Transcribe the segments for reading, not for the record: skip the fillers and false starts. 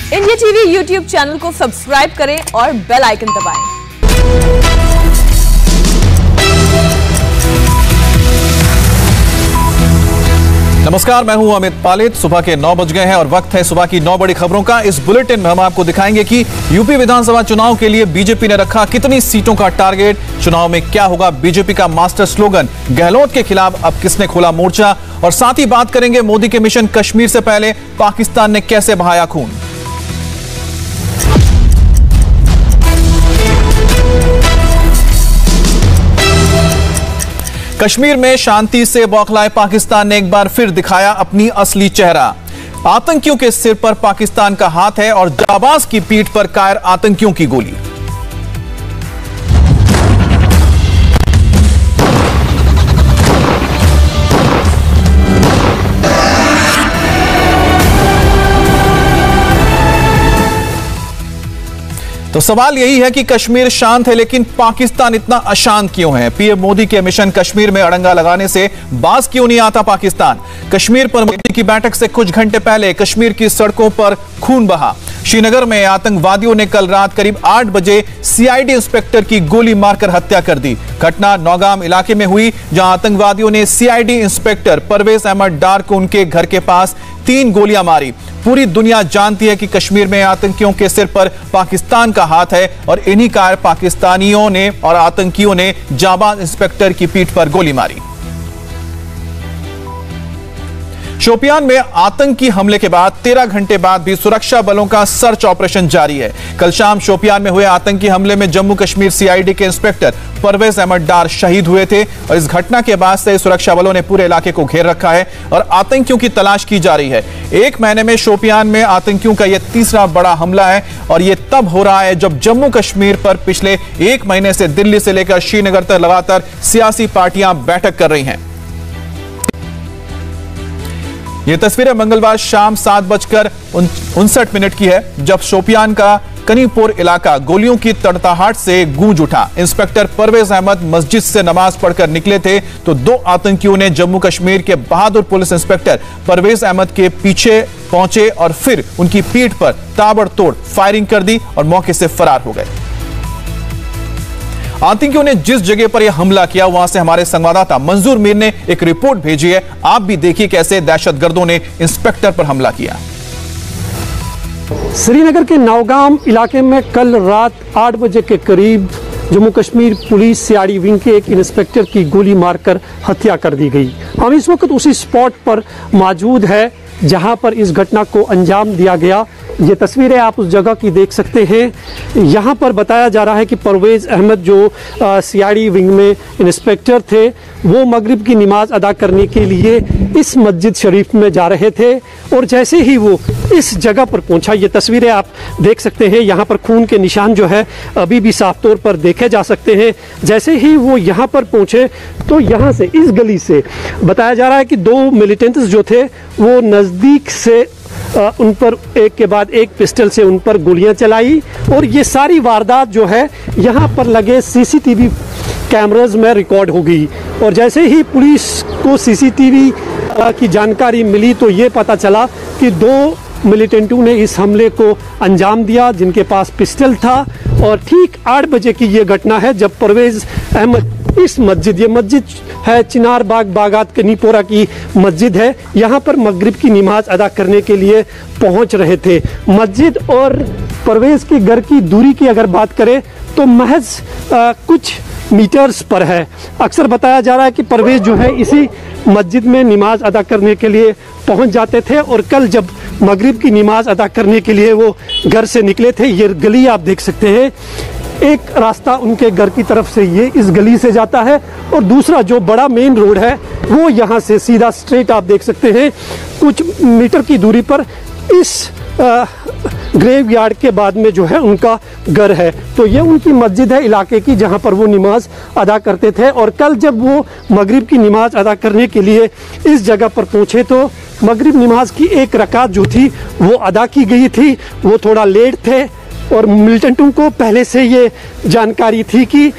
India TV YouTube channel को subscribe करें और बेल आइकन दबाएं। नमस्कार, मैं हूं अमित पालित। सुबह के 9 बज गए हैं और वक्त है सुबह की 9 बड़ी खबरों का। इस बुलेटिन में हम आपको दिखाएंगे कि यूपी विधानसभा चुनाव के लिए बीजेपी ने रखा कितनी सीटों का टारगेट, चुनाव में क्या होगा बीजेपी का मास्टर स्लोगन, गहलोत के खिलाफ अब किसने खोला मोर्चा, और साथ ही बात करेंगे मोदी के मिशन कश्मीर से पहले पाकिस्तान ने कैसे बहाया खून। कश्मीर में शांति से बौखलाए पाकिस्तान ने एक बार फिर दिखाया अपनी असली चेहरा। आतंकियों के सिर पर पाकिस्तान का हाथ है और जाबाज की पीठ पर कायर आतंकियों की गोली। तो सवाल यही है कि कश्मीर शांत है लेकिन पाकिस्तान इतना अशांत क्यों है। पीएम मोदी के मिशन कश्मीर में अड़ंगा लगाने से बाज क्यों नहीं आता पाकिस्तान। कश्मीर पर मोदी की बैठक से कुछ घंटे पहले कश्मीर की सड़कों पर खून बहा। श्रीनगर में आतंकवादियों ने कल रात करीब 8 बजे सीआईडी इंस्पेक्टर की गोली मारकर हत्या कर दी। घटना नौगाम इलाके में हुई, जहां आतंकवादियों ने सीआईडी इंस्पेक्टर परवेज अहमद डार को उनके घर के पास 3 गोलियां मारी। पूरी दुनिया जानती है कि कश्मीर में आतंकियों के सिर पर पाकिस्तान का हाथ है और इन्हीं कार पाकिस्तानियों ने और आतंकियों ने जाबाज इंस्पेक्टर की पीठ पर गोली मारी। शोपियान में आतंकी हमले के बाद 13 घंटे बाद भी सुरक्षा बलों का सर्च ऑपरेशन जारी है। कल शाम शोपियान में हुए आतंकी हमले में जम्मू कश्मीर सीआईडी के इंस्पेक्टर परवेज अहमद डार शहीद हुए थे और इस घटना के बाद से सुरक्षा बलों ने पूरे इलाके को घेर रखा है और आतंकियों की तलाश की जा रही है। 1 महीने में शोपियान में आतंकियों का यह तीसरा बड़ा हमला है और यह तब हो रहा है जब जम्मू कश्मीर पर पिछले 1 महीने से दिल्ली से लेकर श्रीनगर तक लगातार सियासी पार्टियां बैठक कर रही हैं। यह तस्वीरें मंगलवार शाम 7:59 की है, जब शोपियान का कनीपुर इलाका गोलियों की तड़ताहट से गूंज उठा। इंस्पेक्टर परवेज अहमद मस्जिद से नमाज पढ़कर निकले थे तो 2 आतंकियों ने जम्मू कश्मीर के बहादुर पुलिस इंस्पेक्टर परवेज अहमद के पीछे पहुंचे और फिर उनकी पीठ पर ताबड़तोड़ फायरिंग कर दी और मौके से फरार हो गए। आतंकियों ने जिस जगह पर यह हमला किया वहां से हमारे संवाददाता मंजूर मीर ने एक रिपोर्ट भेजी है। आप भी देखिए कैसे दहशतगर्दों ने इंस्पेक्टर पर हमला किया। श्रीनगर के नौगाम इलाके में कल रात 8 बजे के करीब Jammu Kashmir police CID wing के एक इंस्पेक्टर की गोली मारकर हत्या कर दी गई। हम इस वक्त उसी स्पॉट पर मौजूद है जहां पर इस घटना को अंजाम दिया गया। ये तस्वीरें आप उस जगह की देख सकते हैं। यहाँ पर बताया जा रहा है कि परवेज अहमद जो सीआईडी विंग में इंस्पेक्टर थे वो मगरिब की नमाज अदा करने के लिए इस मस्जिद शरीफ में जा रहे थे और जैसे ही वो इस जगह पर पहुंचा, ये तस्वीरें आप देख सकते हैं, यहाँ पर खून के निशान जो है अभी भी साफ तौर पर देखे जा सकते हैं। जैसे ही वो यहाँ पर पहुंचे तो यहाँ से इस गली से बताया जा रहा है कि 2 मिलिटेंट्स जो थे वो नज़दीक से उन पर एक के बाद एक पिस्टल से उन पर गोलियां चलाई और ये सारी वारदात जो है यहाँ पर लगे सीसीटीवी कैमरास में रिकॉर्ड हो गई। और जैसे ही पुलिस को सीसीटीवी की जानकारी मिली तो ये पता चला कि 2 मिलिटेंटों ने इस हमले को अंजाम दिया जिनके पास पिस्टल था। और ठीक 8 बजे की ये घटना है जब परवेज अहमद इस मस्जिद, ये मस्जिद है चिनार बाग बागात कनीपोरा की मस्जिद है, यहाँ पर मगरिब की नमाज अदा करने के लिए पहुँच रहे थे। मस्जिद और परवेज के घर की दूरी की अगर बात करें तो महज कुछ मीटर्स पर है। अक्सर बताया जा रहा है कि परवेज जो है इसी मस्जिद में नमाज अदा करने के लिए पहुंच जाते थे और कल जब मगरिब की नमाज अदा करने के लिए वो घर से निकले थे, ये गली आप देख सकते हैं, एक रास्ता उनके घर की तरफ से ये इस गली से जाता है और दूसरा जो बड़ा मेन रोड है वो यहाँ से सीधा स्ट्रेट आप देख सकते हैं कुछ मीटर की दूरी पर इस ग्रेव यार्ड के बाद में जो है उनका घर है। तो ये उनकी मस्जिद है इलाके की जहाँ पर वो नमाज अदा करते थे। और कल जब वो मगरिब की नमाज अदा करने के लिए इस जगह पर पहुँचे तो मगरिब नमाज की 1 रकात जो थी वो अदा की गई थी। वो थोड़ा लेट थे और मिलिटेंटों को पहले से ये जानकारी थी कि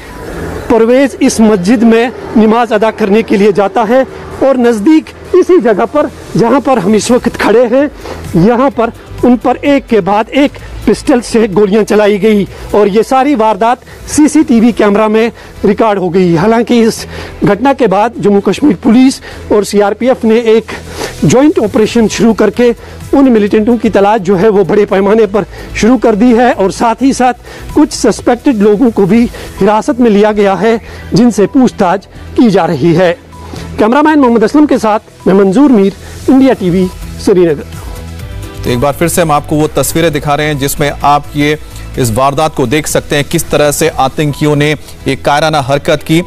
परवेज इस मस्जिद में नमाज अदा करने के लिए जाता है और नज़दीक इसी जगह पर जहां पर हम इस वक्त खड़े हैं यहाँ पर उन पर एक के बाद एक पिस्टल से गोलियां चलाई गई और ये सारी वारदात सीसीटीवी कैमरा में रिकॉर्ड हो गई। हालांकि इस घटना के बाद जम्मू कश्मीर पुलिस और सीआरपीएफ ने एक जॉइंट ऑपरेशन शुरू करके उन मिलिटेंटों की तलाश जो है वो बड़े पैमाने पर शुरू कर दी है और साथ ही साथ कुछ सस्पेक्टेड लोगों को भी हिरासत में लिया गया है जिनसे पूछताछ की जा रही है। कैमरामैन मोहम्मद असलम के साथ मैं मंजूर मीर, इंडिया टीवी, श्रीनगर। तो एक बार फिर से हम आपको वो तस्वीरें दिखा रहे हैं जिसमें आप ये इस वारदात को देख सकते हैं, किस तरह से आतंकियों ने एक कायराना हरकत की।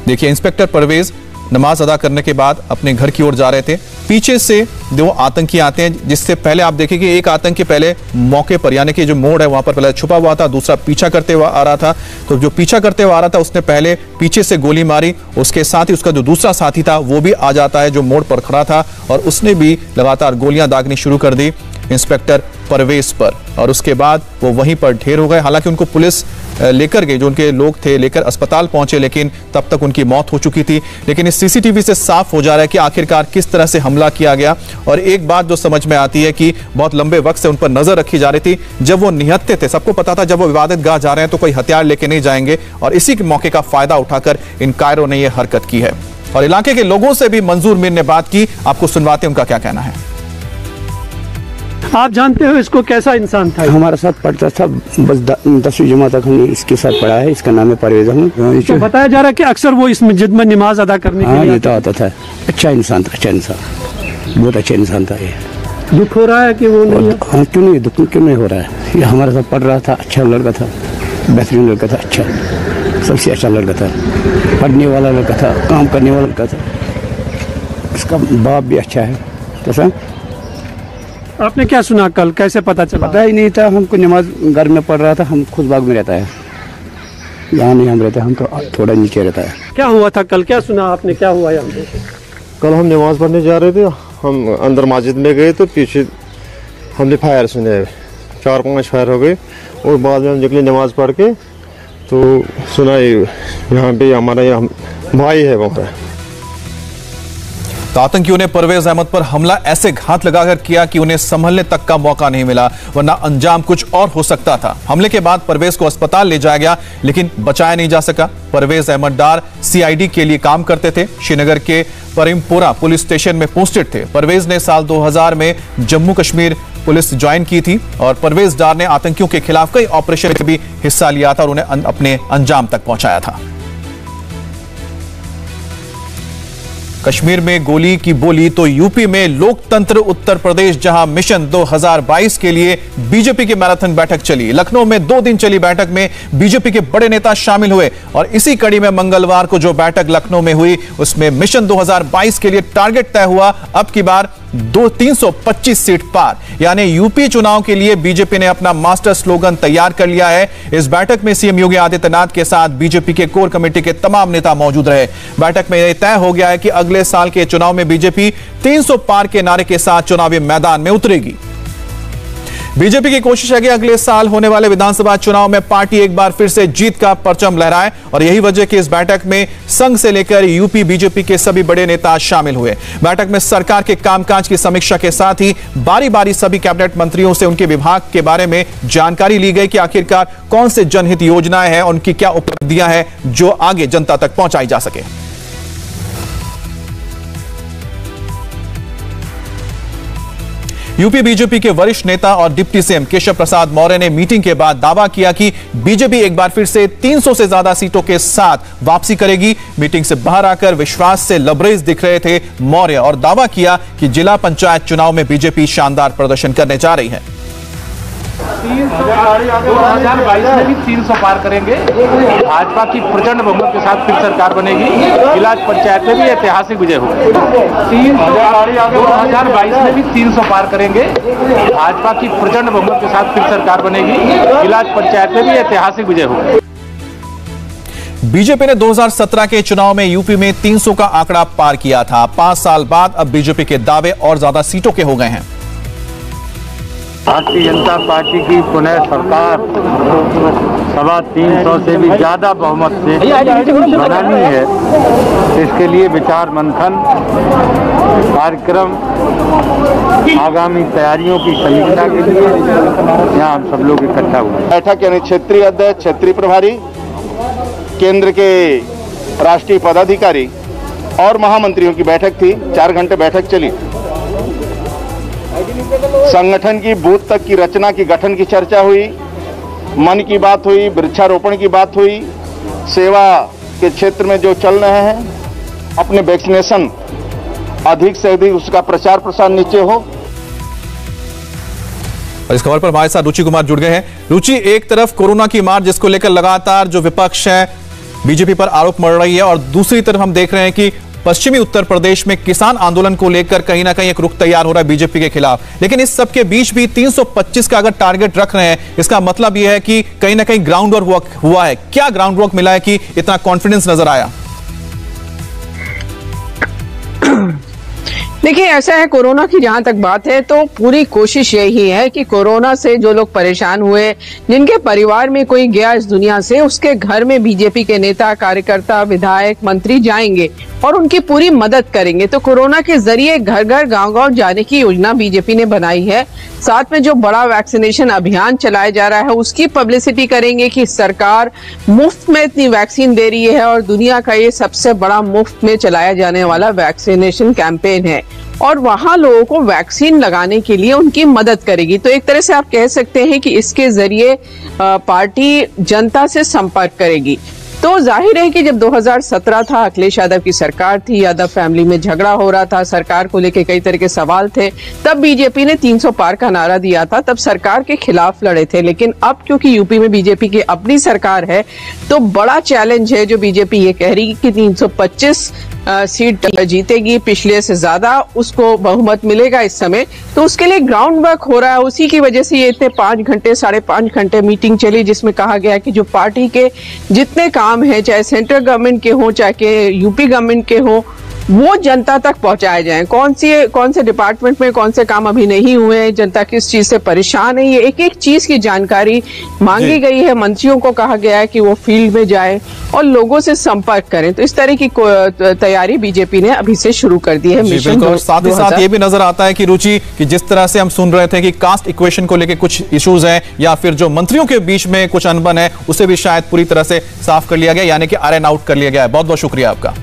देखिए, इंस्पेक्टर परवेज नमाज अदा करने के बाद अपने घर की ओर जा रहे थे, पीछे से दो आतंकी आते हैं, जिससे पहले आप देखें कि एक आतंकी पहले मौके पर, यानी कि जो मोड़ है वहां पर पहले छुपा हुआ था, दूसरा पीछा करते हुआ आ रहा था। तो जो पीछा करते हुआ आ रहा था उसने पहले पीछे से गोली मारी, उसके साथ ही उसका जो दूसरा साथी था वो भी आ जाता है जो मोड़ पर खड़ा था और उसने भी लगातार गोलियां दागनी शुरू कर दी इंस्पेक्टर परवेज पर और उसके बाद वो वहीं पर ढेर हो गए। हालांकि उनको पुलिस लेकर गए, जो उनके लोग थे लेकर अस्पताल पहुंचे, लेकिन तब तक उनकी मौत हो चुकी थी। लेकिन इस सीसीटीवी से साफ हो जा रहा है कि आखिरकार किस तरह से हमला किया गया। और एक बात जो समझ में आती है कि बहुत लंबे वक्त से उन पर नजर रखी जा रही थी। जब वो निहत्थे थे, सबको पता था जब वो विवादित गाह जा रहे हैं तो कोई हथियार लेके नहीं जाएंगे और इसी के मौके का फायदा उठाकर इन कायरों ने यह हरकत की है। और इलाके के लोगों से भी मंजूर मीर ने बात की, आपको सुनवाते हैं उनका क्या कहना है। आप जानते हो इसको कैसा इंसान था? हमारे साथ पढ़ता था, बस 10वीं जमात तक हमने इसके साथ पढ़ा है। इसका नाम है परवेज अहमद। तो बताया जा रहा है कि अक्सर वो इस मस्जिद में नमाज अदा करने के लिए आता था। अच्छा इंसान था, अच्छा इंसान, बहुत अच्छा इंसान था। ये दुख हो रहा है कि वो नहीं? हाँ, क्यों नहीं, दुख क्यों नहीं हो रहा है। ये हमारे साथ पढ़ रहा था, अच्छा लड़का था, बेहतरीन लड़का था, अच्छा, सबसे अच्छा लड़का था, पढ़ने वाला लड़का था, काम करने वाला लड़का था। इसका बाप भी अच्छा है। तो सर आपने क्या सुना कल, कैसे पता चला? पता ही नहीं था, हमको नमाज घर में पढ़ रहा था। हम खुद बाग में रहता है, यहाँ नहीं हम रहते, हम तो थोड़ा नीचे रहता है। क्या हुआ था कल, क्या सुना आपने, क्या हुआ यहाँ पे? कल हम नमाज पढ़ने जा रहे थे, हम अंदर मस्जिद में गए तो पीछे हमने फायर सुने, 4-5 फायर हो गए और बाद में हम निकले नमाज पढ़ के तो सुना यहाँ पे हमारा भाई है वहाँ। तो आतंकियों ने परवेज अहमद पर हमला ऐसे घात लगाकर किया कि उन्हें संभलने तक का मौका नहीं मिला, वरना अंजाम कुछ और हो सकता था। हमले के बाद परवेज को अस्पताल ले जाया गया लेकिन बचाया नहीं जा सका। परवेज अहमद डार सीआईडी के लिए काम करते थे, श्रीनगर के परिमपुरा पुलिस स्टेशन में पोस्टेड थे। परवेज ने साल 2000 में जम्मू कश्मीर पुलिस ज्वाइन की थी और परवेज डार ने आतंकियों के खिलाफ कई ऑपरेशन में भी हिस्सा लिया था और उन्हें अपने अंजाम तक पहुंचाया था। कश्मीर में गोली की बोली तो यूपी में लोकतंत्र उत्तर प्रदेश, जहां मिशन 2022 के लिए बीजेपी की मैराथन बैठक चली। लखनऊ में 2 दिन चली बैठक में बीजेपी के बड़े नेता शामिल हुए और इसी कड़ी में मंगलवार को जो बैठक लखनऊ में हुई उसमें मिशन 2022 के लिए टारगेट तय हुआ। अब की बार 325 सीट पार, यानी यूपी चुनाव के लिए बीजेपी ने अपना मास्टर स्लोगन तैयार कर लिया है। इस बैठक में सीएम योगी आदित्यनाथ के साथ बीजेपी के कोर कमेटी के तमाम नेता मौजूद रहे। बैठक में यह तय हो गया है कि अगले साल के चुनाव में बीजेपी 300 पार के नारे के साथ चुनावी मैदान में उतरेगी। बीजेपी की कोशिश है कि अगले साल होने वाले विधानसभा चुनाव में पार्टी एक बार फिर से जीत का परचम लहराए और यही वजह कि इस बैठक में संघ से लेकर यूपी बीजेपी के सभी बड़े नेता शामिल हुए। बैठक में सरकार के कामकाज की समीक्षा के साथ ही बारी बारी सभी कैबिनेट मंत्रियों से उनके विभाग के बारे में जानकारी ली गई कि आखिरकार कौन से जनहित योजनाएं हैं, उनकी क्या उपलब्धियां हैं जो आगे जनता तक पहुंचाई जा सके। यूपी बीजेपी के वरिष्ठ नेता और डिप्टी सीएम केशव प्रसाद मौर्य ने मीटिंग के बाद दावा किया कि बीजेपी एक बार फिर से 300 से ज्यादा सीटों के साथ वापसी करेगी। मीटिंग से बाहर आकर विश्वास से लबरेज दिख रहे थे मौर्य और दावा किया कि जिला पंचायत चुनाव में बीजेपी शानदार प्रदर्शन करने जा रही है। 2022 में भी 300 पार करेंगे। भाजपा की प्रचंड बहुमत के साथ फिर सरकार बनेगी। जिला पंचायत में भी ऐतिहासिक विजय होगी। 2022 में भी 300 पार करेंगे। भाजपा की प्रचंड बहुमत के साथ फिर सरकार बनेगी। जिला पंचायत में भी ऐतिहासिक विजय होगी। बीजेपी ने 2017 के चुनाव में यूपी में 300 का आंकड़ा पार किया था। 5 साल बाद अब बीजेपी के दावे और ज्यादा सीटों के हो गए हैं। भारतीय जनता पार्टी की पुनः सरकार 350 से भी ज्यादा बहुमत से बनानी है। इसके लिए विचार मंथन कार्यक्रम, आगामी तैयारियों की समीक्षा के लिए यहाँ हम सब लोग इकट्ठा हुए। बैठक यानी क्षेत्रीय अध्यक्ष, क्षेत्रीय प्रभारी, केंद्र के राष्ट्रीय पदाधिकारी और महामंत्रियों की बैठक थी। 4 घंटे बैठक चली। संगठन की बूथ तक की रचना की गठन की चर्चा हुई, मन की बात हुई, वृक्षारोपण की बात हुई, सेवा के क्षेत्र में जो चल रहे हैं, अपने वैक्सीनेशन अधिक से अधिक उसका प्रचार प्रसार नीचे हो। और इस खबर पर हमारे साथ रुचि कुमार जुड़ गए हैं। रुचि, एक तरफ कोरोना की मार जिसको लेकर लगातार जो विपक्ष है बीजेपी पर आरोप मढ़ रही है, और दूसरी तरफ हम देख रहे हैं कि पश्चिमी उत्तर प्रदेश में किसान आंदोलन को लेकर कहीं ना कहीं एक रुख तैयार हो रहा है बीजेपी के खिलाफ। लेकिन इस सब के बीच भी 325 का अगर टारगेट रख रहे हैं, इसका मतलब यह है कि कहीं ना कहीं ग्राउंड वर्क हुआ है। क्या ग्राउंड वर्क मिला है कि इतना कॉन्फिडेंस नजर आया? देखिए, ऐसा है, कोरोना की जहां तक बात है तो पूरी कोशिश यही है कि कोरोना से जो लोग परेशान हुए, जिनके परिवार में कोई गया इस दुनिया से, उसके घर में बीजेपी के नेता, कार्यकर्ता, विधायक, मंत्री जाएंगे और उनकी पूरी मदद करेंगे। तो कोरोना के जरिए घर घर, गांव-गांव जाने की योजना बीजेपी ने बनाई है। साथ में जो बड़ा वैक्सीनेशन अभियान चलाया जा रहा है उसकी पब्लिसिटी करेंगे कि सरकार मुफ्त में इतनी वैक्सीन दे रही है और दुनिया का ये सबसे बड़ा मुफ्त में चलाया जाने वाला वैक्सीनेशन कैंपेन है, और वहां लोगों को वैक्सीन लगाने के लिए उनकी मदद करेगी। तो एक तरह से आप कह सकते हैं कि इसके जरिए पार्टी जनता से संपर्क करेगी। तो जाहिर है कि जब 2017 था, अखिलेश यादव की सरकार थी, यादव फैमिली में झगड़ा हो रहा था, सरकार को लेके कई तरह के सवाल थे, तब बीजेपी ने 300 पार का नारा दिया था, तब सरकार के खिलाफ लड़े थे। लेकिन अब क्योंकि यूपी में बीजेपी की अपनी सरकार है, तो बड़ा चैलेंज है जो बीजेपी ये कह रही कि 325 सीट जीतेगी, पिछले से ज्यादा उसको बहुमत मिलेगा इस समय। तो उसके लिए ग्राउंड वर्क हो रहा है। उसी की वजह से ये इतने 5 घंटे, 5.5 घंटे मीटिंग चली, जिसमें कहा गया कि जो पार्टी के जितने काम है, चाहे सेंट्रल गवर्नमेंट के हो, चाहे यूपी गवर्नमेंट के हो, वो जनता तक पहुंचाए जाएं। कौन से डिपार्टमेंट में कौन से काम अभी नहीं हुए हैं, जनता किस चीज से परेशान है, ये एक एक चीज की जानकारी मांगी गई है। मंत्रियों को कहा गया है कि वो फील्ड में जाए और लोगों से संपर्क करें। तो इस तरह की तैयारी बीजेपी ने अभी से शुरू कर दी है। मिशन साथ ही साथ ये भी नजर आता है कि रुचि, कि जिस तरह से हम सुन रहे थे कि कास्ट इक्वेशन को लेकर कुछ इश्यूज हैं, या फिर जो मंत्रियों के बीच में कुछ अनबन है, उसे भी शायद पूरी तरह से साफ कर लिया गया, यानी कि आयरन आउट कर लिया गया है। बहुत बहुत शुक्रिया आपका।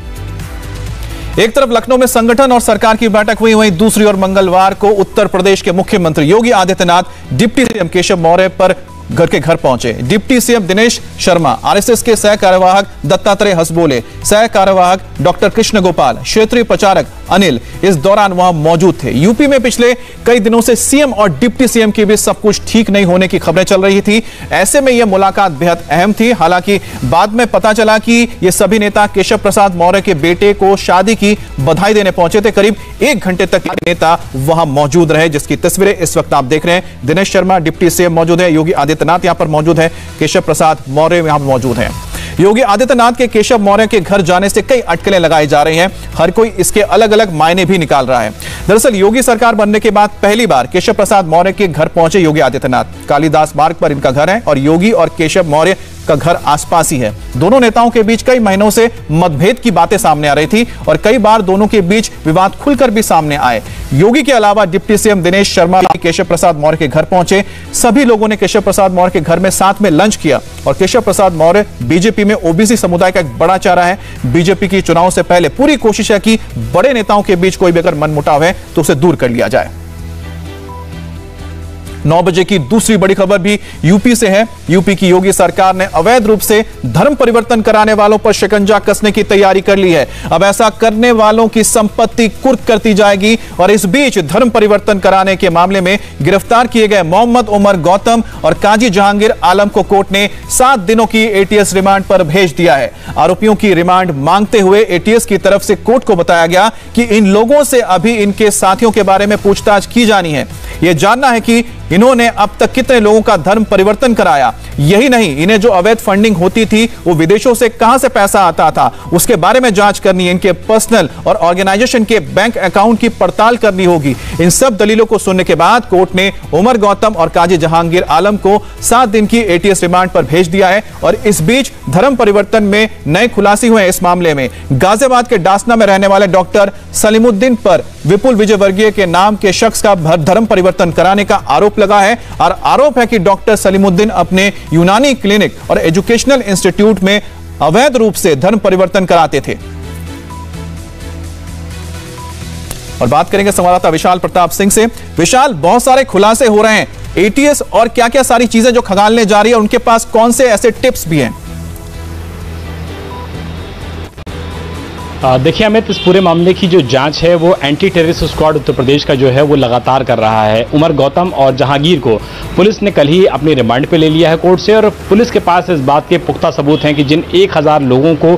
एक तरफ लखनऊ में संगठन और सरकार की बैठक हुई, वहीं दूसरी ओर मंगलवार को उत्तर प्रदेश के मुख्यमंत्री योगी आदित्यनाथ डिप्टी सीएम केशव मौर्य पर घर के घर पहुंचे। Deputy CM Dinesh Sharma, RSS के सह कार्यवाहक दत्तात्रेय हसबोले, सह कार्यवाहक डॉक्टर कृष्ण गोपाल, क्षेत्रीय प्रचारक अनिल इस दौरान वहां मौजूद थे। यूपी में पिछले कई दिनों से सीएम और डिप्टी सीएम के बीच सब कुछ ठीक नहीं होने की खबरें चल रही थी। ऐसे में यह मुलाकात बेहद अहम थी। हालांकि बाद में पता चला कि ये सभी नेता केशव प्रसाद मौर्य के बेटे को शादी की बधाई देने पहुंचे थे। करीब 1 घंटे तक नेता वहां मौजूद रहे, जिसकी तस्वीरें इस वक्त आप देख रहे हैं। दिनेश शर्मा डिप्टी सीएम मौजूद है, योगी आदित्यनाथ यहां पर मौजूद है, केशव प्रसाद मौर्य यहां पर मौजूद हैं। योगी आदित्यनाथ के केशव मौर्य के घर जाने से कई अटकलें लगाई जा रही हैं। हर कोई इसके अलग अलग मायने भी निकाल रहा है। दरअसल योगी सरकार बनने के बाद पहली बार केशव प्रसाद मौर्य के घर पहुंचे योगी आदित्यनाथ। कालिदास मार्ग पर इनका घर है और योगी और केशव मौर्य का घर आसपास ही है। दोनों नेताओं के बीच कई महीनों से मतभेद की बातें सामने आ रही थी और कई बार दोनों के बीच विवाद खुलकर भी सामने आए। योगी के अलावा डिप्टी सीएम दिनेश शर्मा केशव प्रसाद मौर्य के घर पहुंचे। सभी लोगों ने केशव प्रसाद मौर्य के घर में साथ में लंच किया। और केशव प्रसाद मौर्य बीजेपी में ओबीसी समुदाय का एक बड़ा चेहरा है। बीजेपी की चुनाव से पहले पूरी कोशिश है कि बड़े नेताओं के बीच कोई भी अगर मनमुटाव है तो उसे दूर कर लिया जाए। 9 बजे की दूसरी बड़ी खबर भी यूपी से है। यूपी की योगी सरकार ने अवैध रूप से धर्म परिवर्तन कराने वालों पर शिकंजा कसने की तैयारी कर ली है। अब ऐसा करने वालों की संपत्ति कुर्क करती जाएगी। और इस बीच धर्म परिवर्तन कराने के मामले में गिरफ्तार किए गए मोहम्मद उमर गौतम और काजी जहांगीर आलम को कोर्ट ने 7 दिनों की एटीएस रिमांड पर भेज दिया है। आरोपियों की रिमांड मांगते हुए एटीएस की तरफ से कोर्ट को बताया गया कि इन लोगों से अभी इनके साथियों के बारे में पूछताछ की जानी है। यह जानना है कि इन्होंने अब तक कितने लोगों का धर्म परिवर्तन कराया। यही नहीं, इन्हें जो अवैध फंडिंग होती थी वो विदेशों से कहां से पैसा आता था उसके बारे में जांच करनी है। इनके पर्सनल और ऑर्गेनाइजेशन के बैंक अकाउंट की पड़ताल करनी होगी। इन सब दलीलों को सुनने के बाद कोर्ट ने उमर गौतम और काजी जहांगीर आलम को 7 दिन की एटीएस रिमांड पर भेज दिया है। और इस बीच धर्म परिवर्तन में नए खुलासे हुए इस मामले में गाजियाबाद के डासना में रहने वाले डॉक्टर सलीमुद्दीन पर विपुल विजयवर्गीय के नाम के शख्स का धर्म परिवर्तन कराने का आरोप लगा है। और आरोप है कि डॉक्टर सलीमुद्दीन अपने यूनानी क्लिनिक और एजुकेशनल इंस्टीट्यूट में अवैध रूप से धर्म परिवर्तन कराते थे। और बात करेंगे संवाददाता विशाल प्रताप सिंह से। विशाल, बहुत सारे खुलासे हो रहे हैं, एटीएस और क्या क्या सारी चीजें जो खंगालने जा रही है, उनके पास कौन से ऐसे टिप्स भी हैं? देखिए अमित, इस पूरे मामले की जो जांच है वो anti terrorist squad Uttar Pradesh का जो है वो लगातार कर रहा है। उमर गौतम और जहांगीर को पुलिस ने कल ही अपनी रिमांड पे ले लिया है कोर्ट से। और पुलिस के पास इस बात के पुख्ता सबूत हैं कि जिन 1000 लोगों को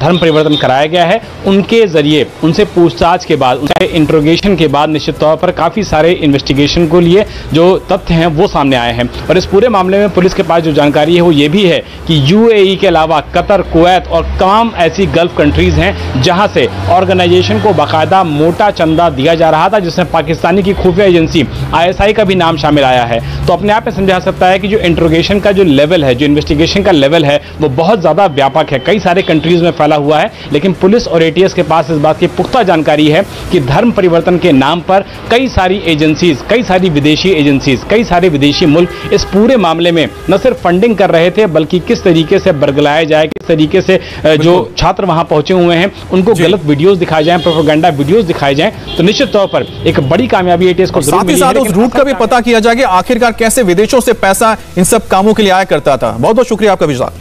धर्म परिवर्तन कराया गया है, उनके जरिए उनसे पूछताछ के बाद, उनसे इंट्रोगेशन के बाद निश्चित तौर पर काफ़ी सारे इन्वेस्टिगेशन को लिए जो तथ्य हैं वो सामने आए हैं। और इस पूरे मामले में पुलिस के पास जो जानकारी है वो ये भी है कि यूएई के अलावा कतर, कुवैत और तमाम ऐसी गल्फ कंट्रीज हैं जहां से ऑर्गेनाइजेशन को बाकायदा मोटा चंदा दिया जा रहा था, जिसमें पाकिस्तानी की खुफिया एजेंसी आईएसआई का भी नाम शामिल आया है। तो अपने आप में समझा सकता है कि जो इंट्रोगेशन का जो लेवल है, जो इन्वेस्टिगेशन का लेवल है, वो बहुत ज़्यादा व्यापक है, कई सारे कंट्रीज में फैला हुआ है। लेकिन पुलिस और एटीएस के पास इस बात की पुख्ता जानकारी है कि धर्म परिवर्तन के नाम पर कई सारी एजेंसीज, कई सारी विदेशी एजेंसीज, कई सारे विदेशी मुल्क इस पूरे मामले में न सिर्फ फंडिंग कर रहे थे, बल्कि किस तरीके से बरगलाया जाए, किस तरीके से जो छात्र वहां पहुंचे हुए हैं उनको गलत वीडियोस दिखाए जाएं, प्रोपेगेंडा वीडियोस दिखाए जाएं। तो निश्चित तौर पर एक बड़ी कामयाबी एटीएस को जरूर मिली है। साथ ही साथ उस रूट का भी पता किया जाए कि आखिरकार कैसे विदेशों से पैसा इन सब कामों के लिए आया करता था। बहुत बहुत शुक्रिया आपका विशाल।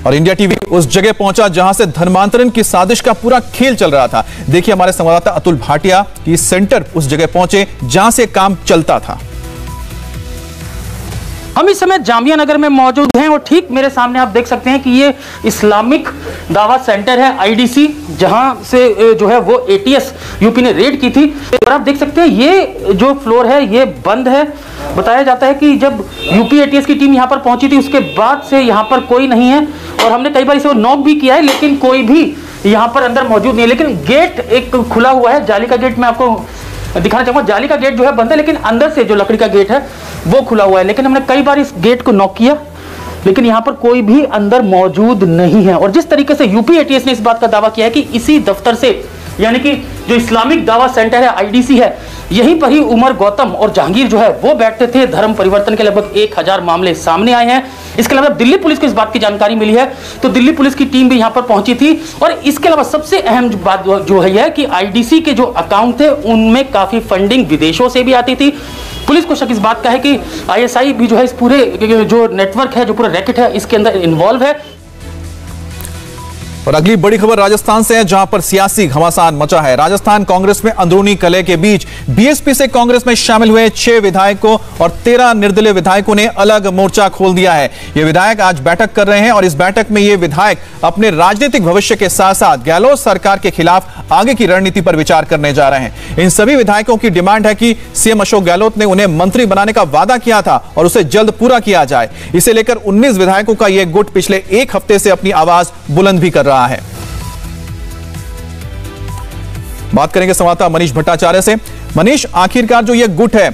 और इंडिया टीवी उस जगह पहुंचा जहां से धर्मांतरण की साजिश का पूरा खेल चल रहा था। देखिए हमारे संवाददाता अतुल भाटिया की सेंटर उस जगह पहुंचे जहां से काम चलता था। हम इस समय जामिया नगर में मौजूद हैं और ठीक मेरे सामने आप देख सकते हैं कि ये इस्लामिक दावा सेंटर है, आईडीसी, जहां से जो है वो एटीएस यूपी ने रेड की थी। और आप देख सकते हैं ये जो फ्लोर है ये बंद है। बताया जाता है कि जब यूपी एटीएस की टीम यहां पर पहुंची थी उसके बाद से यहां पर कोई नहीं है। और हमने कई बार इसे नॉक भी किया है लेकिन कोई भी यहां पर अंदर मौजूद नहीं है। लेकिन गेट एक खुला हुआ है, जाली का गेट मैं आपको दिखाना चाहूंगा। जाली का गेट जो है बंद है लेकिन अंदर से जो लकड़ी का गेट है वो खुला हुआ है। लेकिन हमने कई बार इस गेट को नॉक किया लेकिन यहां पर कोई भी अंदर मौजूद नहीं है। और जिस तरीके से यूपी एटीएस ने इस बात का दावा किया है कि इसी दफ्तर से, यानी कि जो इस्लामिक दावा सेंटर है, आईडीसी है, यहीं पर ही उमर गौतम और जहांगीर जो है वो बैठते थे। धर्म परिवर्तन के लगभग 1000 मामले सामने आए हैं। इसके अलावा दिल्ली पुलिस को इस बात की जानकारी मिली है तो दिल्ली पुलिस की टीम भी यहां पर पहुंची थी। और इसके अलावा सबसे अहम बात जो है कि आईडीसी के जो अकाउंट थे उनमें काफी फंडिंग विदेशों से भी आती थी। पुलिस को शक इस बात का है कि आईएसआई भी जो है इस पूरे जो नेटवर्क है, जो पूरा रैकेट है, इसके अंदर इन्वॉल्व है। और अगली बड़ी खबर राजस्थान से है जहां पर सियासी घमासान मचा है। राजस्थान कांग्रेस में अंदरूनी कलह के बीच बीएसपी से कांग्रेस में शामिल हुए 6 विधायकों और 13 निर्दलीय विधायकों ने अलग मोर्चा खोल दिया है। ये विधायक आज बैठक कर रहे हैं और इस बैठक में ये विधायक अपने राजनीतिक भविष्य के साथ साथ गहलोत सरकार के खिलाफ आगे की रणनीति पर विचार करने जा रहे हैं। इन सभी विधायकों की डिमांड है कि सीएम अशोक गहलोत ने उन्हें मंत्री बनाने का वादा किया था और उसे जल्द पूरा किया जाए। इसे लेकर 19 विधायकों का यह गुट पिछले एक हफ्ते से अपनी आवाज बुलंद भी कर रहा है। बात करेंगे संवाददाता मनीष भट्टाचार्य से। मनीष, आखिरकार जो ये गुट है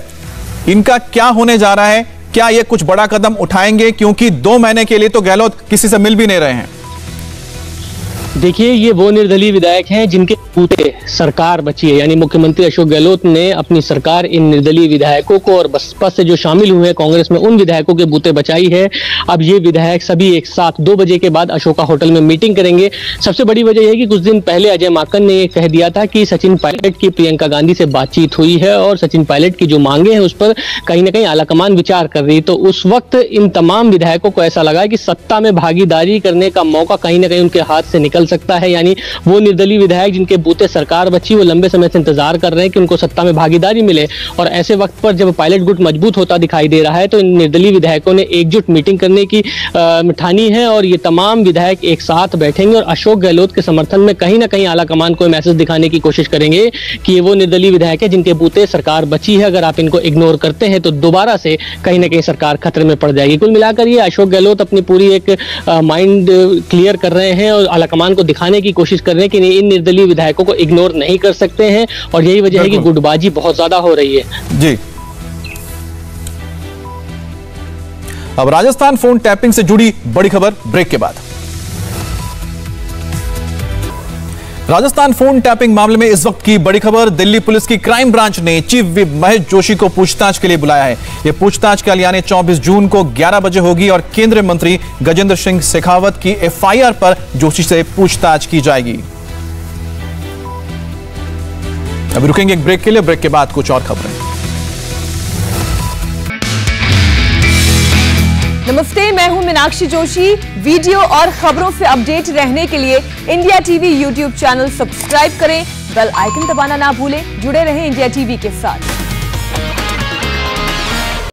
इनका क्या होने जा रहा है? क्या ये कुछ बड़ा कदम उठाएंगे? क्योंकि 2 महीने के लिए तो गहलोत किसी से मिल भी नहीं रहे हैं। देखिए, ये वो निर्दलीय विधायक हैं जिनके बूते सरकार बची है, यानी मुख्यमंत्री अशोक गहलोत ने अपनी सरकार इन निर्दलीय विधायकों को और बसपा से जो शामिल हुए कांग्रेस में उन विधायकों के बूते बचाई है। अब ये विधायक सभी एक साथ 2 बजे के बाद अशोका होटल में मीटिंग करेंगे। सबसे बड़ी वजह यह है कि कुछ दिन पहले अजय माकन ने ये कह दिया था कि सचिन पायलट की प्रियंका गांधी से बातचीत हुई है और सचिन पायलट की जो मांगे हैं उस पर कहीं ना कहीं आलाकमान विचार कर रही। तो उस वक्त इन तमाम विधायकों को ऐसा लगा कि सत्ता में भागीदारी करने का मौका कहीं ना कहीं उनके हाथ से निकल बदल सकता है। यानी वो निर्दलीय विधायक जिनके बूते सरकार बची, वो लंबे समय से इंतजार कर रहे हैं कि उनको सत्ता में भागीदारी मिले, और ऐसे वक्त पर जब पायलट गुट मजबूत होता दिखाई दे रहा है तो इन निर्दलीय विधायकों ने एकजुट मीटिंग करने की ठानी है और ये तमाम विधायक एक साथ बैठेंगे और अशोक गहलोत के समर्थन में कहीं ना कहीं आलाकमान को मैसेज दिखाने की कोशिश करेंगे कि ये वो निर्दलीय विधायक है जिनके बूते सरकार बची है, अगर आप इनको इग्नोर करते हैं तो दोबारा से कहीं ना कहीं सरकार खतरे में पड़ जाएगी। कुल मिलाकर ये अशोक गहलोत अपनी पूरी एक माइंड क्लियर कर रहे हैं और आलाकमान को दिखाने की कोशिश कर रहे हैं कि इन निर्दलीय विधायकों को इग्नोर नहीं कर सकते हैं, और यही वजह है कि गुटबाजी बहुत ज्यादा हो रही है। जी, अब राजस्थान फोन टैपिंग से जुड़ी बड़ी खबर ब्रेक के बाद। राजस्थान फोन टैपिंग मामले में इस वक्त की बड़ी खबर, दिल्ली पुलिस की क्राइम ब्रांच ने चीफ व्हिप महेश जोशी को पूछताछ के लिए बुलाया है। यह पूछताछ कल यानी 24 जून को 11 बजे होगी और केंद्रीय मंत्री गजेंद्र सिंह शेखावत की एफआईआर पर जोशी से पूछताछ की जाएगी। अभी रुकेंगे एक ब्रेक के लिए, ब्रेक के बाद कुछ और खबरें। नमस्ते, मैं हूं मीनाक्षी जोशी। वीडियो और खबरों से अपडेट रहने के लिए India TV YouTube channel subscribe करें, बेल आइकन दबाना ना भूलें। जुड़े रहें इंडिया टीवी के साथ।